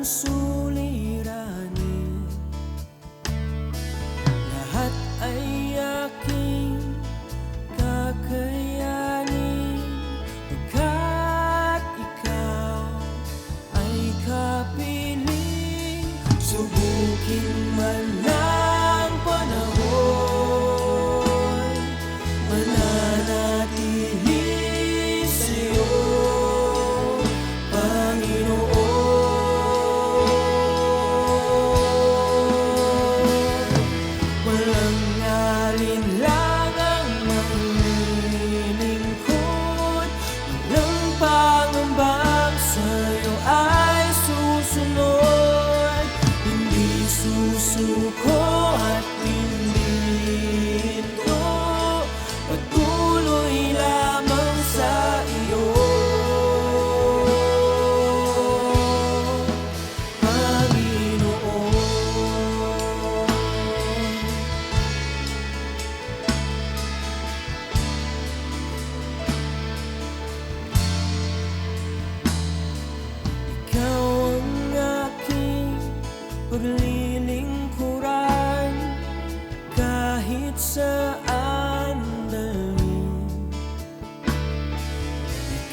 suliranin, lahat ay aking kakayanin, pagkat ikaw ay kapiling. Subukin man ng panahon, mananatili sa'yo, walang alinlangang maglilingkod, walang pangambang sa'yo ay susunod, hindi susuko at hindi ito patuloy lamang sa iyo, Panginoon. Ikaw ang aking paglilingkuran, kahit saan dalhin.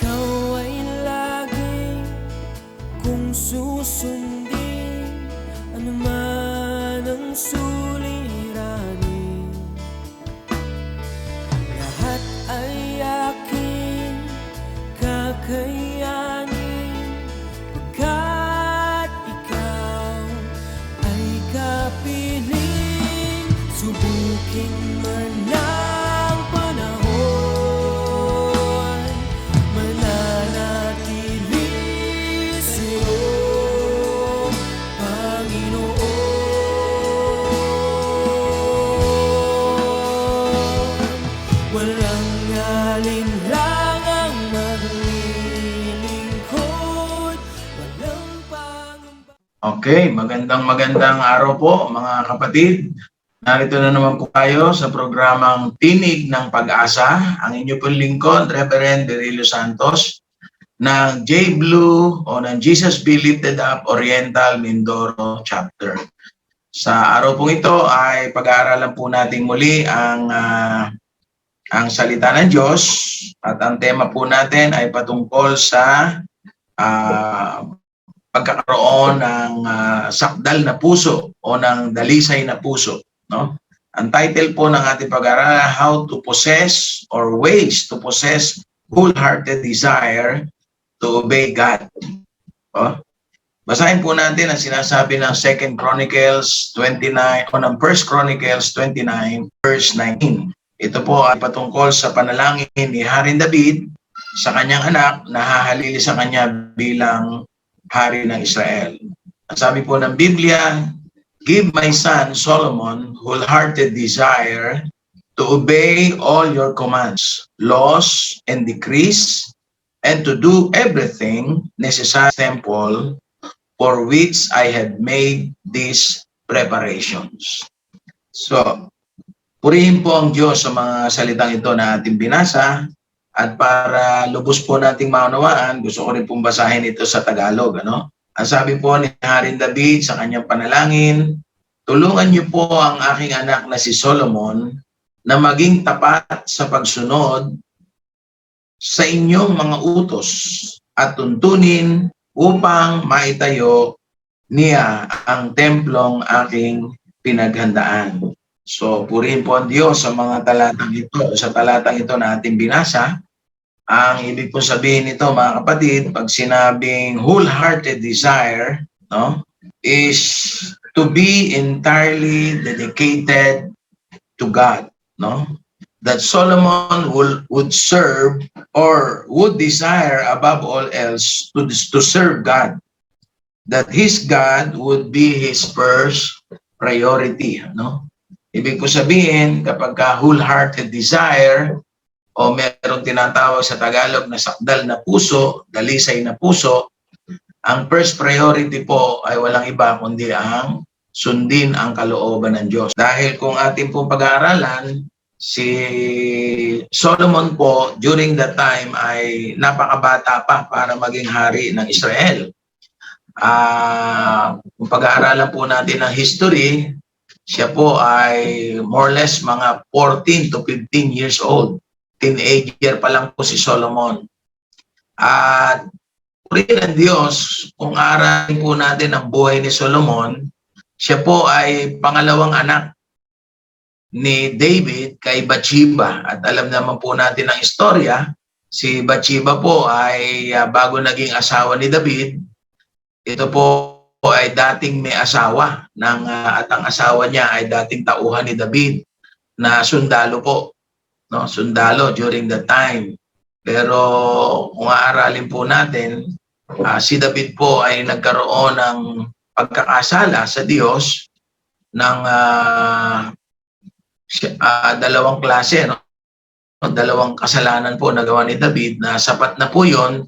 Ikaw ay lagi kung susundin, anuman ang suliranin, lahat ay aking kakayanin, pagkat ikaw ay kapiling. Subukin man ng panahon, mananatili sa'yo, Panginoon. Walang alinlangang maglilingkod, walang pangamba. Okay, magandang araw po mga kapatid. Narito na naman po tayo sa programang Tinig ng Pag-asa. Ang inyo pong lingkod, Reverend Berilio Santos ng J. Blue o ng Jesus Be Lifted Up Oriental Mindoro Chapter. Sa araw pong ito ay pag-aaralan po natin muli ang salita ng Diyos, at ang tema po natin ay patungkol sa pagkakaroon ng sakdal na puso o ng dalisay na puso, no? Ang title po ng ating pag-aaral, How to Possess or Ways to Possess Wholehearted Desire to Obey God. Oh? Basahin po natin ang sinasabi ng 2 Chronicles 29 o ng 1 Chronicles 29 verse 19. Ito po ay patungkol sa panalangin ni Haring David sa kanyang anak na hahalili sa kanya bilang hari ng Israel. Ang sabi po ng Biblia, give my son Solomon wholehearted desire to obey all your commands, laws, and decrees, and to do everything necessary temple for which I had made these preparations. So, purihin po ang Diyos sa mga salitang ito na ating binasa, at para lubos po nating maunawaan, gusto ko rin pong basahin ito sa Tagalog. Ano? Ang sabi po ni Haring David sa kanyang panalangin, tulungan niyo po ang aking anak na si Solomon na maging tapat sa pagsunod sa inyong mga utos at tuntunin upang maitayo niya ang templong aking pinaghandaan. So, purihin po ang Diyos sa mga talatang ito, sa talatang ito na ating binasa. Ang ibig po sabihin nito, mga kapatid, pag sinabing wholehearted desire, no, is to be entirely dedicated to God, no? That Solomon would serve or would desire above all else to serve God. That his God would be his first priority, no? Ibig po sabihin, kapag wholehearted desire o merong tinatawag sa Tagalog na sakdal na puso, dalisay na puso, ang first priority po ay walang iba kundi ang sundin ang kalooban ng Diyos. Dahil kung ating pong pag-aaralan, si Solomon po during that time ay napakabata pa para maging hari ng Israel. Kung pag-aaralan po natin ang history, siya po ay more or less mga 14 to 15 years old. Teenager pa lang po si Solomon. At purihin ng Diyos, kung aaralin po natin ang buhay ni Solomon, siya po ay pangalawang anak ni David kay Bathsheba. At alam naman po natin ang istorya, si Bathsheba po ay bago naging asawa ni David, ito po ay dating may asawa at ang asawa niya ay dating tauhan ni David na sundalo po, no? Sundalo during the time. Pero kung aaralin po natin, si David po ay nagkaroon ng pagkakasala sa Diyos ng dalawang klase, no? Dalawang kasalanan po na gawa ni David na sapat na po yon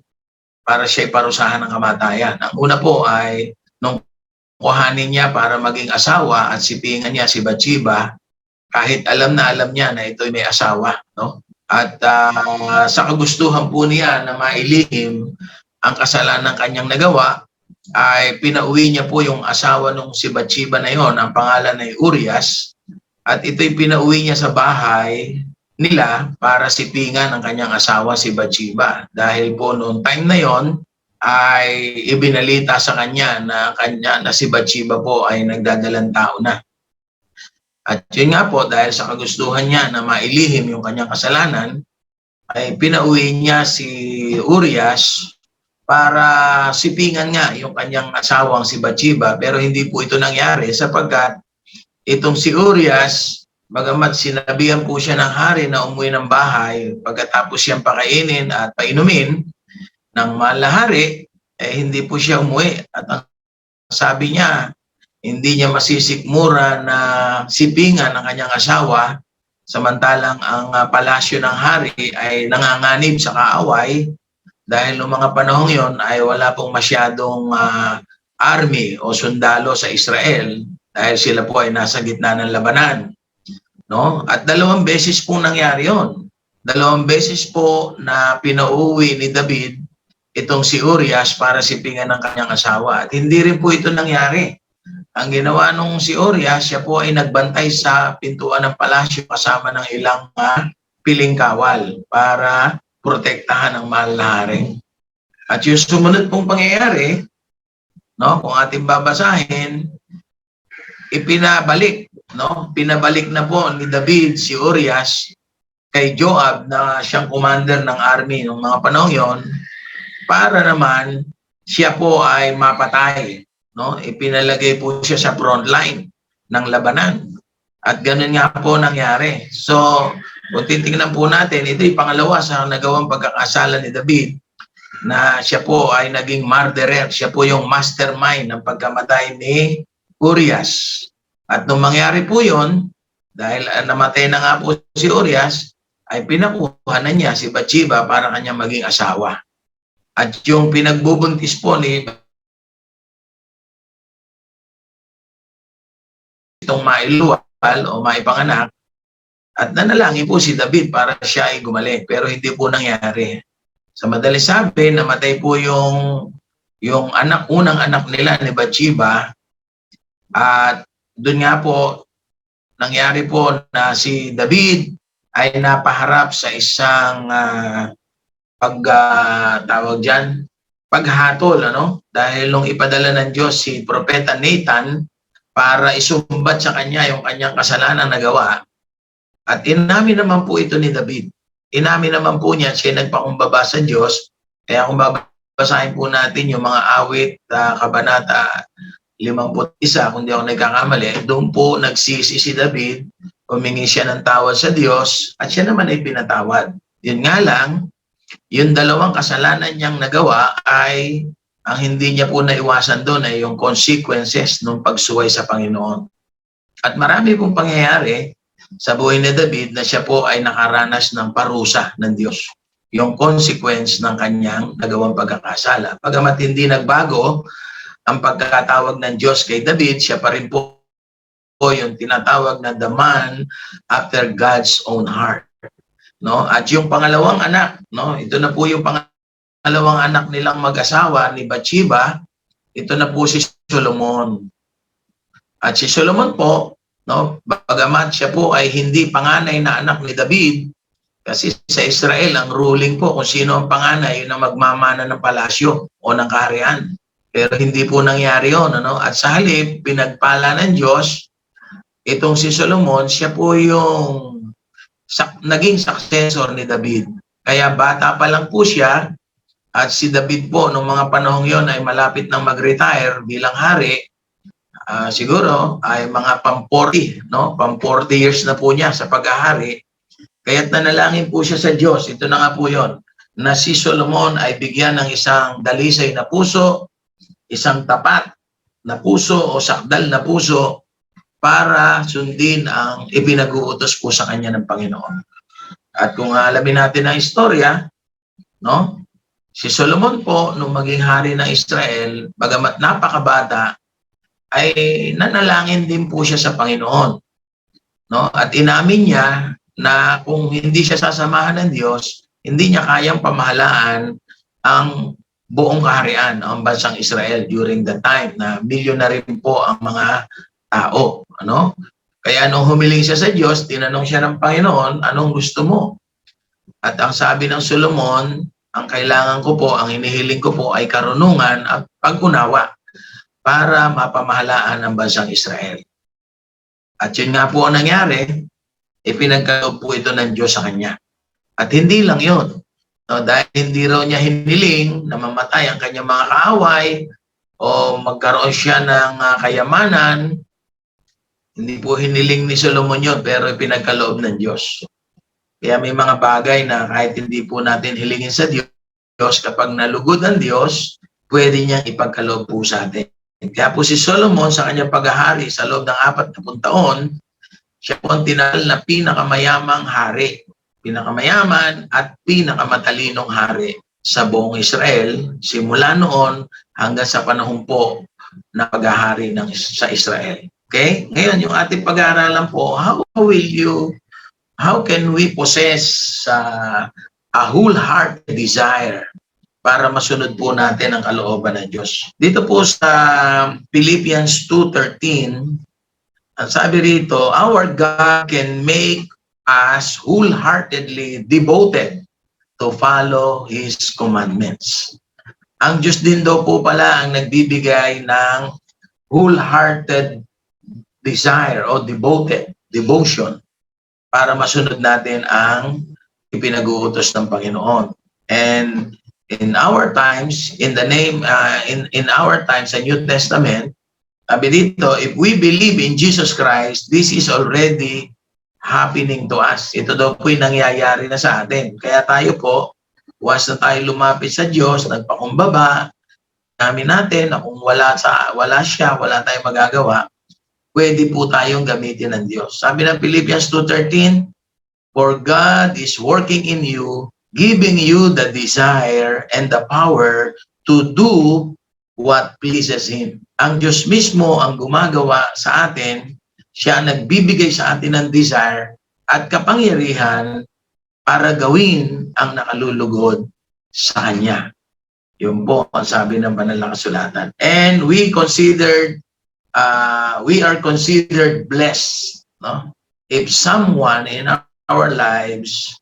para siya parusahan ng kamatayan. Ang una po ay nung kuhanin niya para maging asawa at sipingan niya si Bathsheba, kahit alam niya na ito'y may asawa, no? At sa kagustuhan po niya na mailihim ang kasalanan ng kanyang nagawa, ay pinauwi niya po yung asawa nung si Bathsheba na yon, ang pangalan ay Urias, at ito'y pinauwi niya sa bahay nila para sipingan ang kanyang asawa si Bathsheba. Dahil po noong time na yon ay ibinalita sa kanya na si Bathsheba po ay nagdadalang tao na. At yun nga po, dahil sa kagustuhan niya na mailihim yung kanyang kasalanan, ay pinauwi niya si Urias para sipingan nga yung kanyang asawang si Bathsheba. Pero hindi po ito nangyari sapagkat itong si Urias, bagamat sinabihan po siya ng hari na umuwi ng bahay pagkatapos siyang pakainin at painumin ng mahal na hari, hindi po siya umuwi. At ang sabi niya, hindi niya masisikmura na sipingan ng kanyang asawa, samantalang ang palasyo ng hari ay nanganganib sa kaaway dahil noong mga panahong yon ay wala pong masyadong army o sundalo sa Israel dahil sila po ay nasa gitna ng labanan. No? At 2 beses po nangyari yon. 2 beses po na pinauwi ni David itong si Urias para sipingan ng kanyang asawa. At hindi rin po ito nangyari. Ang ginawa nung si Urias, siya po ay nagbantay sa pintuan ng palasyo kasama ng ilang piling kawal para protektahan ang mahal na hari. At yung sumunod pong pangyayari, no, kung ating babasahin, ipinabalik, no? Pinabalik na po ni David si Urias kay Joab na siyang commander ng army ng mga panahon yon para naman siya po ay mapatay, no? Ipinalagay po siya sa front line ng labanan. At ganun nga po nangyari. So, kung titingnan po natin, ito'y pangalawa sa nagawang pagkakasala ni David na siya po ay naging murderer. Siya po yung mastermind ng pagkamatay ni Urias. At nung mangyari po yun, dahil namatay na nga po si Urias, ay pinakuha na niya si Bathsheba para kanya maging asawa. At yung pinagbubuntis po ni itong mailuwal o maipanganak, at nanalangin po si David para siya ay gumaling. Pero hindi po nangyari. Sa madaling sabi, namatay po yung unang anak nila ni Bathsheba. At doon nga po, nangyari po na si David ay napaharap sa isang paghatol, ano? Dahil nung ipadala ng Diyos si Propeta Nathan para isumbat sa kanya yung kanyang kasalanan na gawa. At inamin naman po ito ni David. Inamin naman po niya, siya nagpakumbaba sa Diyos. Kaya kung babasahin po natin yung mga awit, kabanata 51, kung di ako nagkakamali, doon po nagsisi si David, humingi siya ng tawad sa Diyos, at siya naman ay pinatawad. Yun nga lang, yung 2 kasalanan niyang nagawa ay ang hindi niya po naiwasan doon ay yung consequences ng pagsuway sa Panginoon. At marami pong pangyayari sa buhay ni David na siya po ay nakaranas ng parusa ng Diyos. Yung consequence ng kanyang nagawang pagkakasala. Pagamat hindi nagbago ang pagkakatawag ng Diyos kay David, siya pa rin po yung tinatawag na the man after God's own heart. No? At yung pangalawang anak, no? Ito na po yung pangalawang anak nilang mag-asawa ni Bathsheba, ito na po si Solomon. At si Solomon po, no, bagamat siya po ay hindi panganay na anak ni David, kasi sa Israel ang ruling po kung sino ang panganay yun ang magmamana ng palasyo o ng kaharian. Pero hindi po nangyari yun, ano? At sa halip, pinagpala ng Diyos, itong si Solomon, siya po yung naging successor ni David. Kaya bata pa lang po siya, at si David po, noong mga panahong yon ay malapit nang mag-retire bilang hari, siguro ay mga pang-40, no? Pang-40 years na po niya sa pag-ahari. Kaya't nanalangin po siya sa Diyos, ito na nga po yon, na si Solomon ay bigyan ng isang dalisay na puso, isang tapat na puso o sakdal na puso para sundin ang ipinag-uutos po sa kanya ng Panginoon. At kung alamin natin ang istorya, no? Si Solomon po, nung maging hari ng Israel, bagamat napakabata, ay nanalangin din po siya sa Panginoon. No? At inamin niya na kung hindi siya sasamahan ng Diyos, hindi niya kayang pamahalaan ang buong kaharian, ang bansang Israel during the time na milyonary po ang mga tao. Ano? Kaya nung humiling siya sa Diyos, tinanong siya ng Panginoon, anong gusto mo? At ang sabi ng Solomon, ang kailangan ko po, ang hinihiling ko po ay karunungan at pag-unawa para mapamahalaan ang bansang Israel. At yun nga po ang nangyari, ipinagkaloob po ito ng Diyos sa kanya. At hindi lang yun. No, dahil hindi raw niya hiniling na mamatay ang kanyang mga kaaway o magkaroon siya ng kayamanan, hindi po hiniling ni Solomon yun, pero ipinagkaloob ng Diyos. Kaya may mga bagay na kahit hindi po natin hilingin sa Diyos, kapag nalugod ang Diyos, pwede niyang ipagkaloob po sa atin. Kaya po si Solomon sa kanyang paghahari sa loob ng 40 taon, siya po ang tinangal na pinakamayamang hari, pinakamayaman at pinakamatalinong hari sa buong Israel, simula noon hanggang sa panahon po na paghahari sa Israel. Okay? Ngayon, yung ating pag-aaralan po, how can we possess a wholehearted desire para masunod po natin ang kalooban ng Diyos? Dito po sa Philippians 2:13, ang sabi rito, our God can make us wholeheartedly devoted to follow His commandments. Ang Diyos din daw po pala ang nagbibigay ng wholehearted desire o devotion para masunod natin ang ipinag-uutos ng Panginoon. And in our times, in our times sa New Testament, sabi dito, if we believe in Jesus Christ, this is already happening to us. Ito daw po'y nangyayari na sa atin. Kaya tayo po, once na tayo lumapit sa Diyos, nagpakumbaba, namin natin na kung wala siya, wala tayong magagawa, pwede po tayong gamitin ng Diyos. Sabi ng Philippians 2:13, for God is working in you, giving you the desire and the power to do what pleases Him. Ang Diyos mismo ang gumagawa sa atin, siya nagbibigay sa atin ng desire at kapangyarihan para gawin ang nakalulugod sa Kanya. Yun po ang sabi ng banal na kasulatan. And we are considered blessed, no? If someone in our lives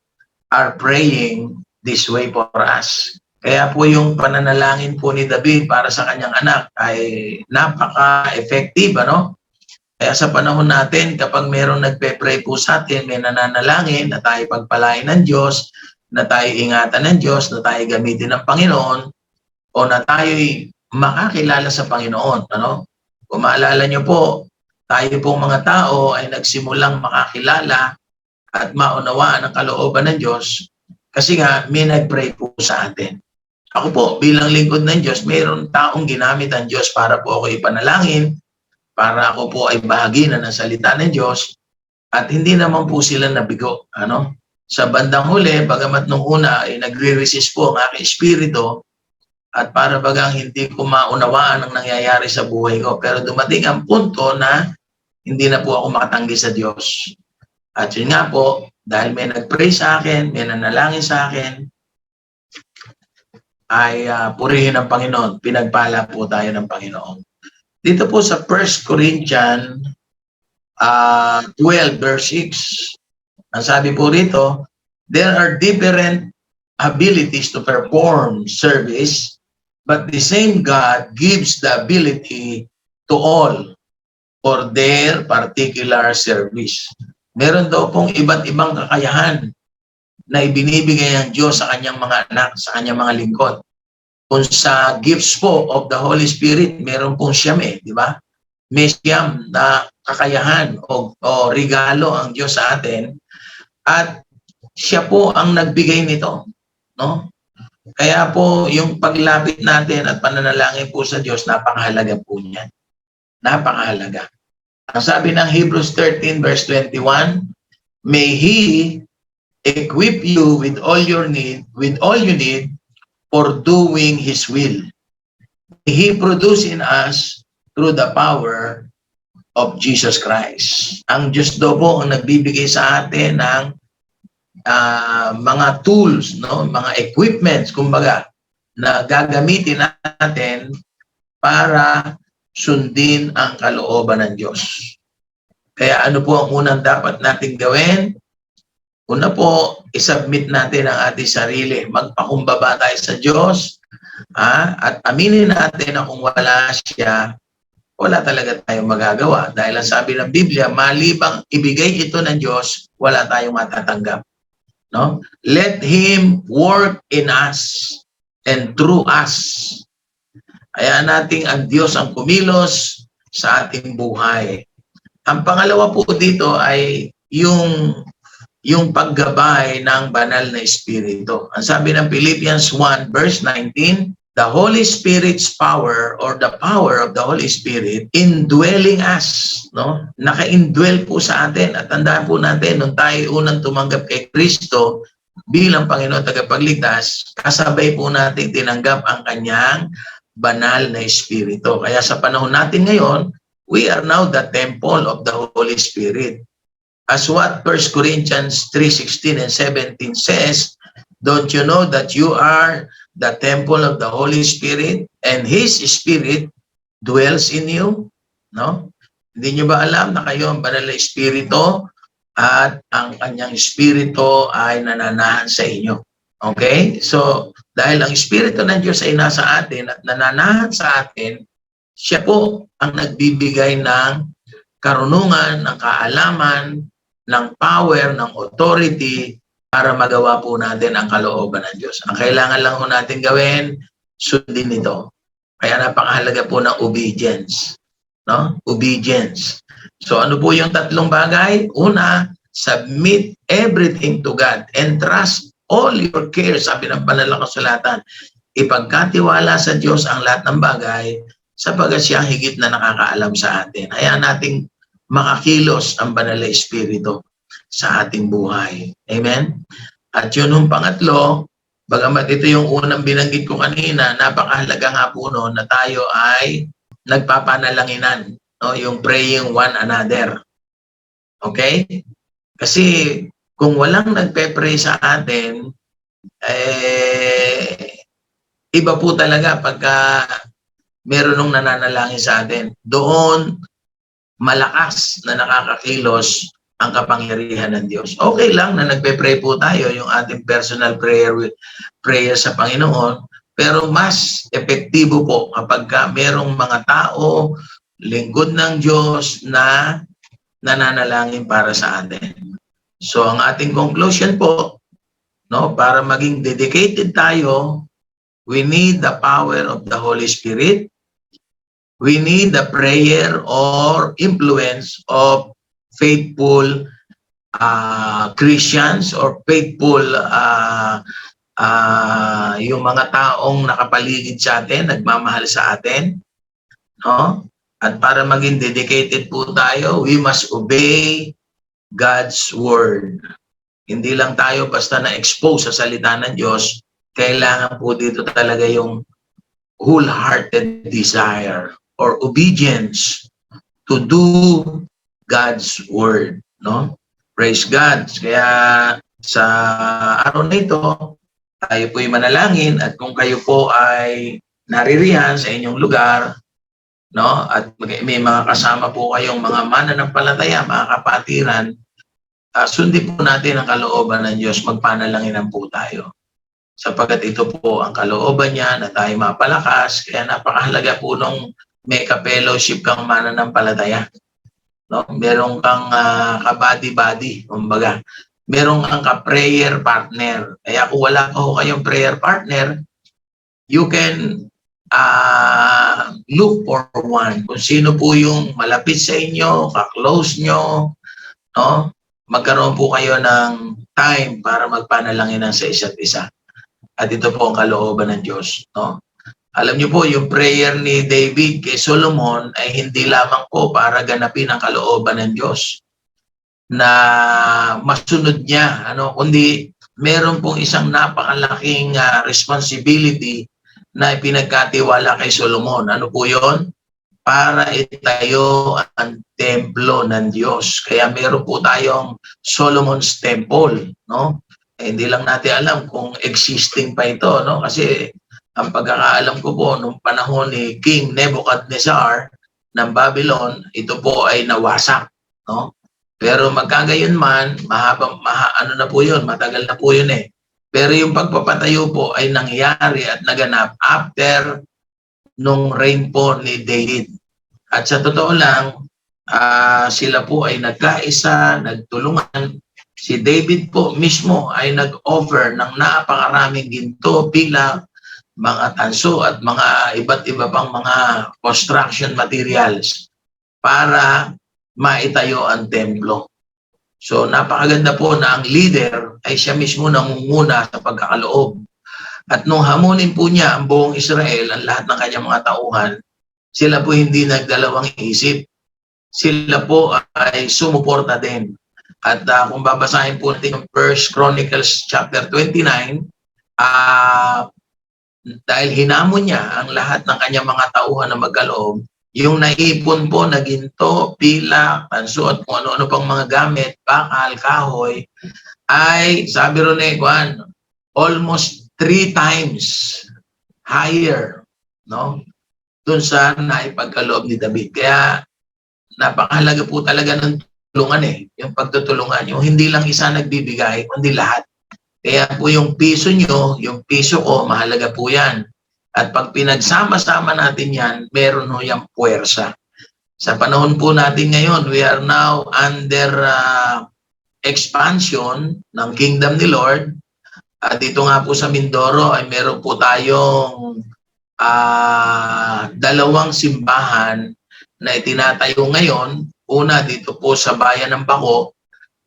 are praying this way for us. Kaya po yung pananalangin po ni David para sa kanyang anak ay napaka-effective, ano? Kaya sa panahon natin, kapag mayroong nagpe-pray po sa atin, may nananalangin na tayo pagpalain ng Diyos, na tayo ingatan ng Diyos, na tayo gamitin ng Panginoon, o na tayo'y makakilala sa Panginoon. Ano? Kung maalala nyo po, tayo pong mga tao ay nagsimulang makakilala at maunawaan ang kalooban ng Diyos kasi nga may nag-pray po sa atin. Ako po, bilang lingkod ng Diyos, mayroon taong ginamit ang Diyos para po ako ipanalangin, para ako po ay bahagi na ng salita ng Diyos, at hindi naman po sila nabigo. Ano? Sa bandang huli, bagamat nung una ay nagre-resist po ang aking espiritu, at para bagang hindi ko maunawaan ang nangyayari sa buhay ko. Pero dumating ang punto na hindi na po ako makatanggi sa Diyos. At yun nga po, dahil may nag-pray sa akin, may nanalangin sa akin, ay purihin ng Panginoon. Pinagpala po tayo ng Panginoon. Dito po sa 1 Corinthians 12 verse 6, ang sabi po rito, there are different abilities to perform service, but the same God gives the ability to all for their particular service. Meron daw pong iba't ibang kakayahan na ibinibigay ng Diyos sa kanyang mga anak, sa kanyang mga lingkod. Kung sa gifts po of the Holy Spirit, meron pong siyam di ba? May siyam na kakayahan o regalo ang Diyos sa atin at siya po ang nagbigay nito, no? Kaya po yung paglapit natin at pananalangin po sa Diyos, napakahalaga po niyan. Napakahalaga. Ang sabi ng Hebrews 13 verse 21, may He equip you with all you need for doing His will. He produce in us through the power of Jesus Christ. Ang Diyos daw po ang nagbibigay sa atin ng mga tools, no, mga equipments, kumbaga, na gagamitin natin para sundin ang kalooban ng Diyos. Kaya ano po ang unang dapat nating gawin? Una po, isubmit natin ang ating sarili. Magpakumbaba tayo sa Diyos, at aminin natin na kung wala siya, wala talaga tayong magagawa. Dahil ang sabi ng Biblia, malibang ibigay ito ng Diyos, wala tayong matatanggap. No? Let Him work in us and through us. Hayaan nating ang Diyos ang kumilos sa ating buhay. Ang pangalawa po dito ay yung paggabay ng banal na Espiritu. Ang sabi ng Philippians 1 verse 19, the Holy Spirit's power or the power of the Holy Spirit indwelling us, no? Naka-indwell po sa atin at tandaan po natin nung tayo unang tumanggap kay Kristo bilang Panginoon tagapagligtas, kasabay po natin tinanggap ang kanyang banal na Espiritu. Kaya sa panahon natin ngayon, we are now the temple of the Holy Spirit. As what 1 Corinthians 3:16 and 17 says, don't you know that you are the temple of the Holy Spirit and His Spirit dwells in you? No? Hindi nyo ba alam na kayo ang banal na Espiritu at ang kanyang Espiritu ay nananahan sa inyo? Okay? So, dahil ang Espiritu ng Diyos ay nasa atin at nananahan sa atin, siya po ang nagbibigay ng karunungan, ng kaalaman, ng power, ng authority para magawa po natin ang kalooban ng Diyos. Ang kailangan lang po natin gawin, sundin ito. Kaya napakahalaga po ng obedience. No? Obedience. So ano po yung tatlong bagay? Una, submit everything to God and trust all your cares. Sabi ng Banal na Kasulatan, ipagkatiwala sa Diyos ang lahat ng bagay sapagkat siya higit na nakakaalam sa atin. Hayaan nating makakilos ang banal na Espiritu sa ating buhay. Amen? At yun yung pangatlo, bagamat ito yung unang binanggit ko kanina, napakahalaga nga po no, na tayo ay nagpapanalanginan, no? Yung praying one another. Okay? Kasi kung walang nagpe-pray sa atin, iba po talaga pagka meron nung nananalangin sa atin. Doon, malakas na nakakakilos ang kapangyarihan ng Diyos. Okay lang na nagpe-pray po tayo, yung ating personal prayer sa Panginoon, pero mas epektibo po kapag merong mga tao, lingkod ng Diyos na nananalangin para sa atin. So ang ating conclusion po, no, para maging dedicated tayo, we need the power of the Holy Spirit. We need the prayer or influence of faithful Christians or faithful yung mga taong nakapaligid sa atin, nagmamahal sa atin, no? At para maging dedicated po tayo, we must obey God's word. Hindi lang tayo basta na-expose sa salita ng Diyos, kailangan po dito talaga yung wholehearted desire or obedience to do God's word, no? Praise God. Kaya sa araw na ito, tayo po'y manalangin at kung kayo po ay naririyan sa inyong lugar, no? At may mga kasama po kayong mga mananampalataya, mga kapatiran, sundin po natin ang kalooban ng Diyos, magpanalanginan po tayo. Sapagkat ito po ang kalooban niya na tayo mapalakas, kaya napakahalaga po nung may ka-fellowship kang mananampalataya. No? Meron kang ka-body-body, kumbaga. Meron kang ka-prayer partner. Kaya kung wala ko kayong prayer partner, you can look for one. Kung sino po yung malapit sa inyo, ka-close nyo, no? Magkaroon po kayo ng time para magpanalanginan sa isa't isa. At ito po ang kalooban ng Diyos. No? Alam niyo po, yung prayer ni David kay Solomon ay hindi lamang po para ganapin ang kalooban ng Diyos na masunod niya, kundi meron pong isang napakalaking responsibility na ipinagkatiwala kay Solomon. Ano po yon? Para itayo ang templo ng Diyos. Kaya meron po tayong Solomon's Temple, no? Hindi lang natin alam kung existing pa ito, no? Kasi ang pagkakaalam ko po, nung panahon ni King Nebuchadnezzar ng Babylon, ito po ay nawasak, no? Pero magkagayon man, ano na po yun, matagal na po yun eh. Pero yung pagpapatayo po ay nangyari at naganap after nung reign po ni David. At sa totoo lang, sila po ay nagkaisa, nagtulungan. Si David po mismo ay nag-offer ng napakaraming ginto, pilak, mga tanso at mga iba't iba pang mga construction materials para maitayo ang templo. So napakaganda po na ang leader ay siya mismo nangunguna sa pagkakaloob. At nung hamunin po niya ang buong Israel, ang lahat ng kanyang mga tauhan, sila po hindi nagdalawang isip. Sila po ay sumuporta din. At kung babasahin po natin yung 1 Chronicles chapter 29, dahil hinamon niya ang lahat ng kanyang mga tauhan na magkaloob, yung naipon po na ginto, pila, tanso at kung ano-ano pang mga gamit, bakal, kahoy, ay sabi ron eh, almost 3 times higher, no? Doon sa naipagkaloob ni David. Kaya napakahalaga po talaga ng tulungan eh, yung pagtutulungan. Yung hindi lang isa nagbibigay, kundi lahat. Kaya po yung piso nyo, yung piso ko, mahalaga po yan. At pag pinagsama-sama natin yan, meron ho yung puwersa. Sa panahon po natin ngayon, we are now under expansion ng Kingdom ni Lord. At dito nga po sa Mindoro ay meron po tayong 2 simbahan na itinatayo ngayon. Una dito po sa bayan ng Bako,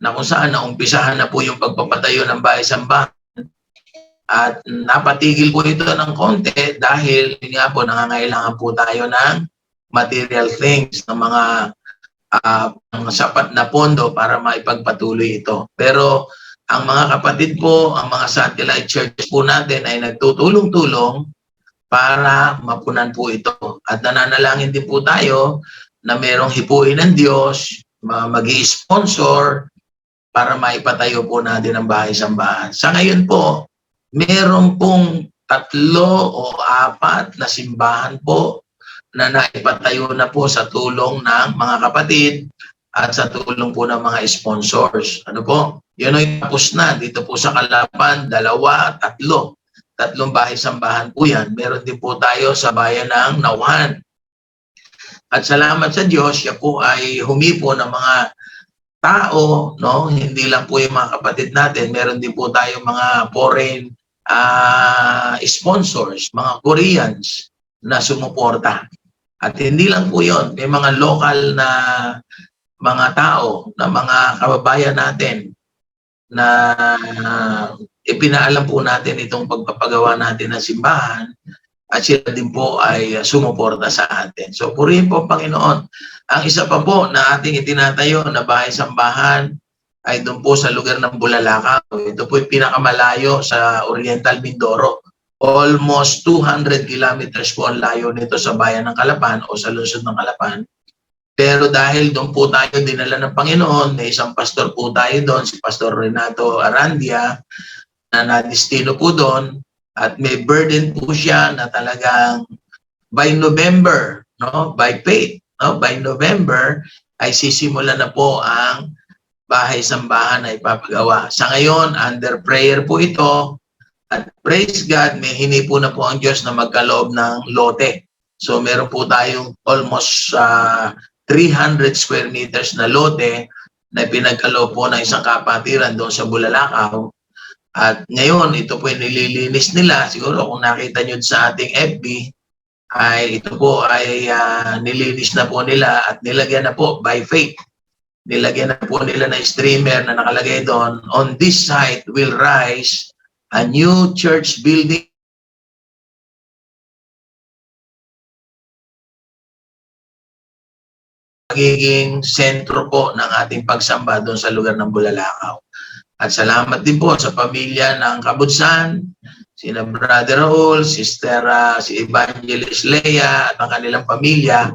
na kung saan naumpisahan na po yung pagpapatayo ng bahay-sambahan. At napatigil po ito ng konti dahil nga po nangangailangan po tayo ng material things, ng mga sapat na pondo para maipagpatuloy ito. Pero ang mga kapatid po, ang mga satellite churches po natin ay nagtutulong-tulong para mapunan po ito. At nananalangin din po tayo na merong hipuin ng Diyos, mag-i-sponsor para maipatayo po natin ang bahay-sambahan. Sa ngayon po, meron pong 3 o 4 na simbahan po na naipatayo na po sa tulong ng mga kapatid at sa tulong po ng mga sponsors. Ano po? Yun ay tapos na. Dito po sa Kalapan, 2, 3. 3 bahay-sambahan po yan. Meron din po tayo sa bayan ng Nauhan. At salamat sa Diyos, siya po ay humipo ng mga tao, no? Hindi lang po yung mga kapatid natin, meron din po tayo mga foreign sponsors, mga Koreans na sumuporta. At hindi lang po yon, may mga local na mga tao, na mga kababayan natin na ipinaalam po natin itong pagpapagawa natin ng simbahan at sila din po ay sumuporta sa atin. So purihin po Panginoon. Ang isa pa po na ating itinatayo na bahay-sambahan ay doon po sa lugar ng Bulalakaw. Ito po yung pinakamalayo sa Oriental Mindoro. Almost 200 kilometers po ang layo nito sa bayan ng Kalapan o sa lungsod ng Kalapan. Pero dahil doon po tayo dinala ng Panginoon, may isang pastor po tayo doon, si Pastor Renato Arandia, nadistino po doon at may burden po siya na talagang by November, no, by faith, no, by November ay sisimula na po ang bahay-sambahan na ipapagawa. Sa ngayon, under prayer po ito at praise God, may hinipo na po ang Diyos na magkaloob ng lote. So meron po tayong almost 300 square meters na lote na pinagkaloob po ng isang kapatiran doon sa Bulalakaw. At ngayon, ito po yung nililinis nila. Siguro kung nakita nyo sa ating FB, ay ito po ay nilinis na po nila at nilagyan na po by faith. Nilagyan na po nila na streamer na nakalagay doon, on this site will rise a new church building magiging sentro po ng ating pagsamba doon sa lugar ng Bulalakaw. At salamat din po sa pamilya ng Kabudsan, sina Brother Raul, Sister si Evangelist Leia at ang kanilang pamilya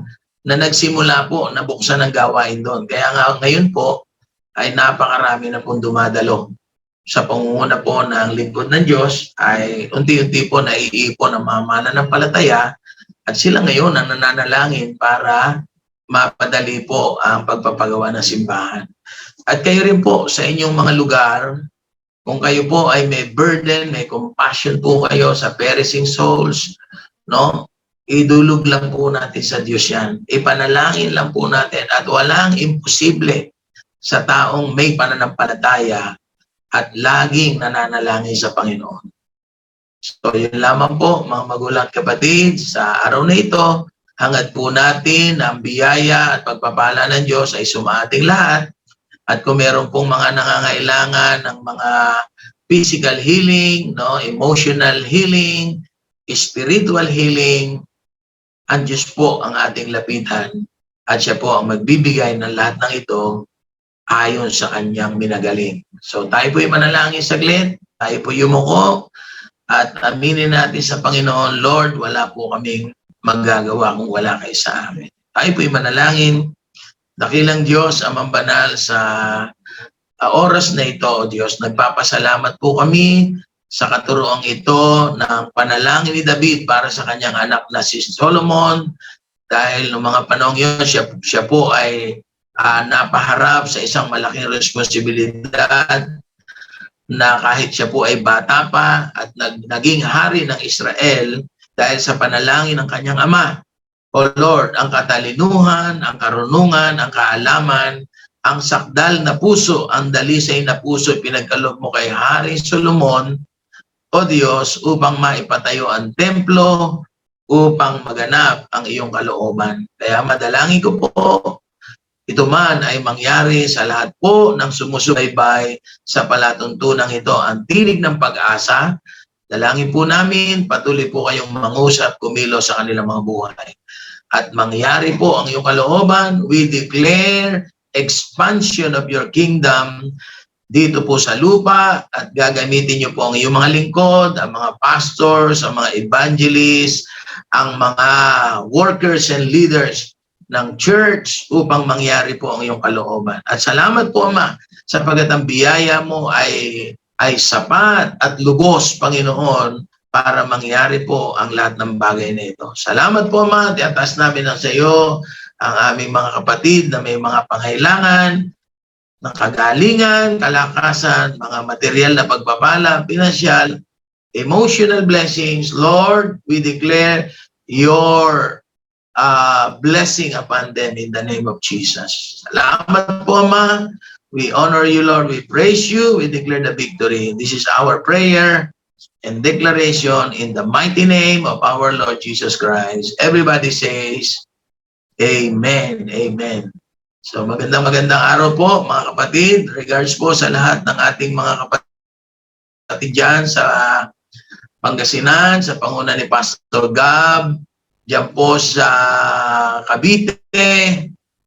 na nagsimula po na buksan ang gawain doon. Kaya nga ngayon po ay napakarami na pong dumadalo. Sa pangunguna po ng lingkod ng Diyos ay unti-unti po naiipon ang mga mananampalataya at sila ngayon ang nananalangin para mapadali po ang pagpapagawa ng simbahan. At kayo rin po sa inyong mga lugar, kung kayo po ay may burden, may compassion po kayo sa perishing souls, no? Idulog lang po natin sa Diyos yan. Ipanalangin lang po natin at walang imposible sa taong may pananampalataya at laging nananalangin sa Panginoon. So yun lamang po mga magulang kapatid sa araw na ito, hangad po natin ang biyaya at pagpapala ng Diyos ay sumaating lahat. At kung meron pong mga nangangailangan ng mga physical healing, no, emotional healing, spiritual healing, ang Diyos po ang ating lapitan at siya po ang magbibigay ng lahat ng ito ayon sa kanyang minagaling. So tayo po ay manalangin saglit, tayo po yumuko at aminin natin sa Panginoon, Lord, wala po kaming magagawa kung wala kayo sa amin. Tayo po ay manalangin. Dakilang Diyos, Amang Banal, sa oras na ito, O Diyos, nagpapasalamat po kami sa katuroang ito ng panalangin ni David para sa kanyang anak na si Solomon. Dahil noong mga panahon yun, siya po ay napaharap sa isang malaking responsibilidad na kahit siya po ay bata pa at naging hari ng Israel dahil sa panalangin ng kanyang ama. O Lord, ang katalinuhan, ang karunungan, ang kaalaman, ang sakdal na puso, ang dalisay na puso, pinagkaloob mo kay Hari Solomon, O Diyos, upang maipatayo ang templo, upang maganap ang iyong kalooban. Kaya madalangin ko po, ito man ay mangyari sa lahat po ng sumusubaybay sa palatuntunang ito, ang tinig ng pag-asa. Dalangin po namin, patuloy po kayong mangusap, kumilos sa kanilang mga buhay. At mangyari po ang iyong kalooban, we declare expansion of your kingdom dito po sa lupa at gagamitin niyo po ang iyong mga lingkod, ang mga pastors, ang mga evangelists, ang mga workers and leaders ng church upang mangyari po ang iyong kalooban. At salamat po, Ama, sapagkat ang biyaya mo ay sapat at lubos, Panginoon, para mangyari po ang lahat ng bagay na ito. Salamat po, Ama. Tiatas namin ang sa iyo ang aming mga kapatid na may mga pangailangan ng kagalingan, kalakasan, mga material na pagpapala, pinansyal, emotional blessings. Lord, we declare your blessing upon them in the name of Jesus. Salamat po, Ama. We honor you, Lord. We praise you. We declare the victory. This is our prayer and declaration in the mighty name of our Lord Jesus Christ. Everybody says, Amen. Amen. So magandang araw po mga kapatid. Regards po sa lahat ng ating mga kapatid dyan sa Pangasinan, sa panguna ni Pastor Gab, dyan po sa Cavite,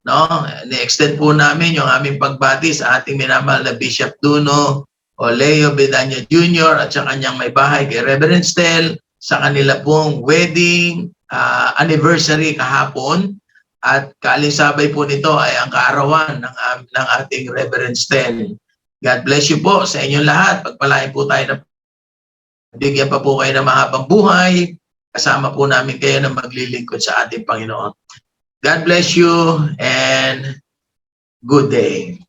no? Ni-extend po namin yung aming pagbati sa ating minamahal na Bishop Duno o Leo Bedanya Jr. at sa kanyang may bahay kay Reverend Stel sa kanila pong wedding anniversary kahapon at kaalisabay po nito ay ang kaarawan ng ating Reverend Stel. God bless you po sa inyong lahat. Pagpalain po tayo ng bigyan pa po kayo ng mahabang buhay. Kasama po namin kayo na maglilingkod sa ating Panginoon. God bless you and good day.